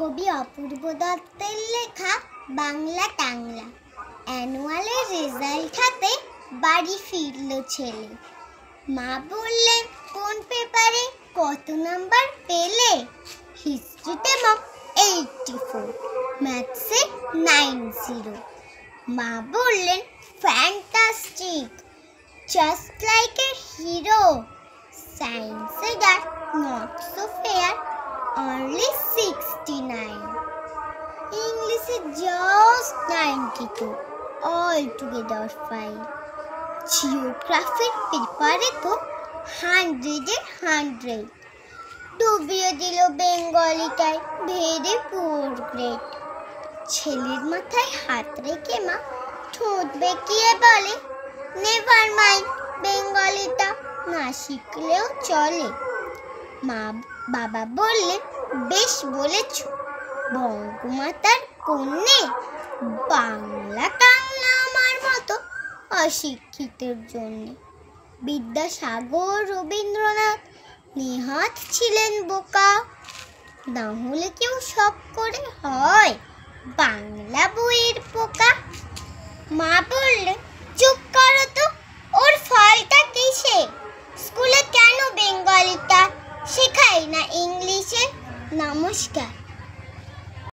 কবি অপূর্ব দত্তের লেখা বাংলা টাংলা। অ্যানুয়ালের রেজাল্ট হাতে বাড়ি ফিরল ছেলে। মা বললেন, কোন পেপারে কত নাম্বার পেলে? হিস্ট্রিতে মম 84, ম্যাথসে 90। মা বললেন, fantastic, just like a hero. সায়েন্সে that not so fair, only 69. ইংলিশে just 92, altogether fine. জিওগ্রাফির পেপারে তো 100-এ 100। ডুবিয়ে দিল বেঙ্গলিটায়, ভেরি পুয়ার গ্রেড। ছেলের মাথায় হাত রেখে মা ঠোঁট বেঁকিয়ে বলে, নেভার মাইন্ড, বেঙ্গলিটা না শিখলেও চলে। বাবা বললেন, বেশ বলেছ, বঙ্গমাতার কন্যে, বাংলা টাংলা আমার মতো অশিক্ষিতের জন্য। বিদ্যাসাগর, রবীন্দ্রনাথ নেহাত ছিলেন বোকা, না হলে কেউ শখ করে হয় বাংলা বইয়ের পোকা। মা বললেন,